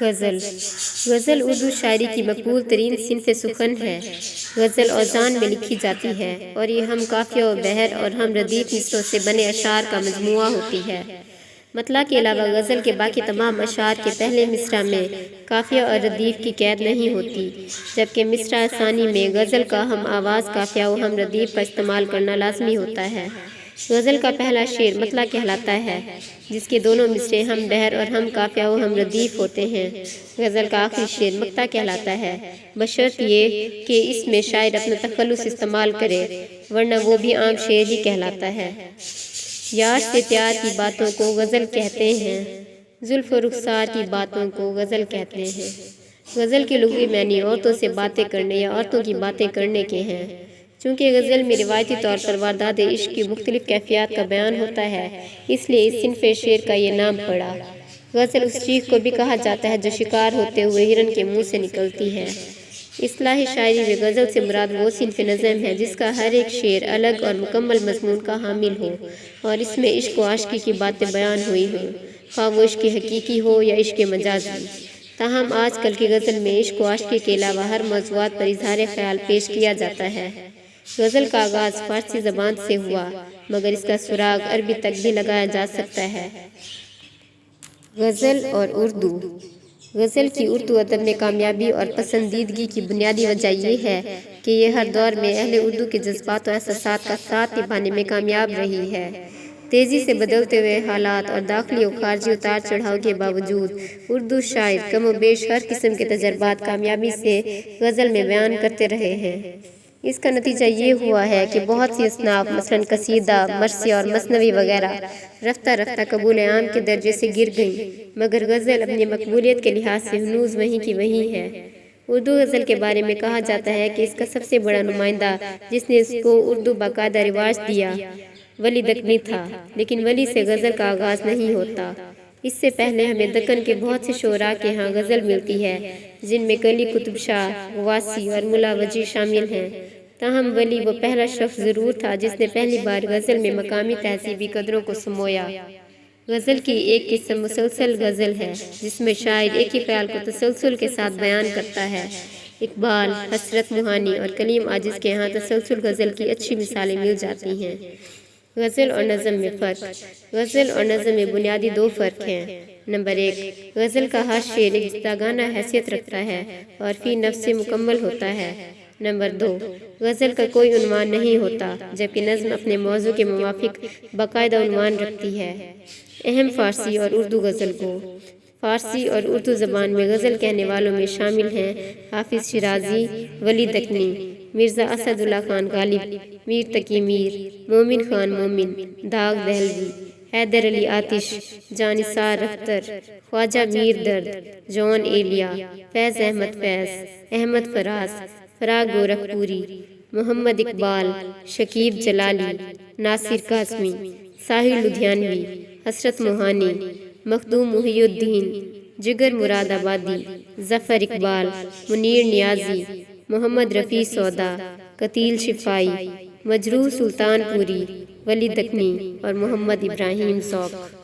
غزل غزل اردو شاعری کی مقبول ترین صنف سخن ہے۔ غزل اوزان میں لکھی جاتی ہے اور یہ ہم قافیہ و بحر اور ہم ردیف مصروں سے بنے اشعار کا مجموعہ ہوتی ہے۔ مطلع کے علاوہ غزل کے باقی تمام اشعار کے پہلے مصرع میں قافیہ اور ردیف کی قید نہیں ہوتی، جبکہ مصرع ثانی میں غزل کا ہم آواز قافیہ و ہم ردیف کا استعمال کرنا لازمی ہوتا ہے۔ غزل کا پہلا شعر مطلع کہلاتا ہے، جس کے دونوں مصرے ہم بحر اور ہم قافیہ و ہم ردیف ہوتے ہیں۔ غزل کا آخری شعر مقطع کہلاتا ہے، بشرط یہ کہ اس میں شاعر اپنا تخلص استعمال کرے، ورنہ وہ بھی عام شعر ہی کہلاتا ہے۔ یار سے پیار کی باتوں کو غزل کہتے ہیں، زلف و رخسار کی باتوں کو غزل کہتے ہیں۔ غزل کے لغوی معنی عورتوں سے باتیں کرنے یا عورتوں کی باتیں کرنے کے ہیں۔ چونکہ غزل میں روایتی طور پر واردات عشق کی مختلف کیفیات کا بیان ہوتا ہے، اس لیے اس صنف شعر کا یہ نام پڑا۔ غزل اس چیخ کو بھی کہا جاتا ہے جو شکار ہوتے ہوئے ہرن کے منہ سے نکلتی ہے۔ اصطلاحی شاعری میں غزل سے مراد وہ صنف نظم ہے جس کا ہر ایک شعر الگ اور مکمل مضمون کا حامل ہو اور اس میں عشق و عاشقی کی باتیں بیان ہوئی ہوں، خواہ وہ عشق حقیقی ہو یا عشق مجازی۔ تاہم آج کل کی غزل میں عشق و عاشقی کے علاوہ ہر موضوعات پر اظہار خیال پیش کیا جاتا ہے۔ غزل کا آغاز فارسی زبان سے ہوا، مگر اس کا سراغ عربی تک بھی لگایا جا سکتا ہے۔ غزل اور اردو غزل کی اردو ادب میں کامیابی اور پسندیدگی کی بنیادی وجہ یہ ہے کہ یہ ہر دور میں اہل اردو کے جذبات و احساسات کا ساتھ نبھانے میں کامیاب رہی ہے۔ تیزی سے بدلتے ہوئے حالات اور داخلی و خارجی اتار چڑھاؤ کے باوجود اردو شاعر کم و بیش ہر قسم کے تجربات کامیابی سے غزل میں بیان کرتے رہے ہیں۔ اس کا نتیجہ یہ ہوا ہے کہ بہت سی اصناف مثلاً قصیدہ، مرثیہ اور مثنوی وغیرہ رفتہ رفتہ قبول عام کے درجے سے گر گئیں، مگر غزل اپنی مقبولیت کے لحاظ سے ہنوز وہیں کی وہیں ہے۔ اردو غزل کے بارے میں کہا جاتا ہے کہ اس کا سب سے بڑا نمائندہ جس نے اس کو اردو باقاعدہ رواج دیا ولی دکنی تھا، لیکن ولی سے غزل کا آغاز نہیں ہوتا۔ اس سے پہلے ہمیں دکن کے بہت سے شعراء کے ہاں غزل ملتی ہے، جن میں قلی قطب شاہ، غواصی اور ملا وجیح شامل ہیں۔ تاہم ولی وہ پہلا شخص ضرور تھا جس نے پہلی بار غزل میں مقامی تہذیبی قدروں کو سمویا۔ غزل کی ایک قسم مسلسل غزل ہے، جس میں شاعر ایک ہی خیال کو تسلسل کے ساتھ بیان کرتا ہے۔ اقبال، حسرت موہانی اور کلیم عاجز کے ہاں تسلسل غزل کی اچھی مثالیں مل جاتی ہیں۔ غزل اور نظم میں فرق غزل اور نظم میں بنیادی دو فرق ہیں۔ نمبر 1، غزل کا ہر شعر ایک جداگانہ حیثیت رکھتا ہے اور فی نفس مکمل ہوتا ہے۔ نمبر 2، غزل کا کوئی عنوان نہیں ہوتا، جبکہ نظم اپنے موضوع کے موافق باقاعدہ عنوان رکھتی ہے۔ اہم فارسی اور اردو غزل گو فارسی اور اردو زبان میں غزل کہنے والوں میں شامل ہیں حافظ شیرازی، ولی دکنی، مرزا اسد اللہ خان غالب، میر تقی میر، مومن خان مومن، داغ دہلوی، حیدر علی آتش، جانثار اختر، خواجہ میر درد، جون ایلیا، فیض احمد فیض، احمد فراز، فراق گورکھپوری، محمد اقبال، شکیب جلالی، ناصر قاسمی، ساحر لدھیانوی، حسرت موہانی، مخدوم محی الدین، جگر مراد آبادی، ظفر اقبال، منیر نیازی، محمد رفیع سودا، قتیل شفائی، مجروح سلطان پوری، ولی دکنی اور محمد ابراہیم ذوق۔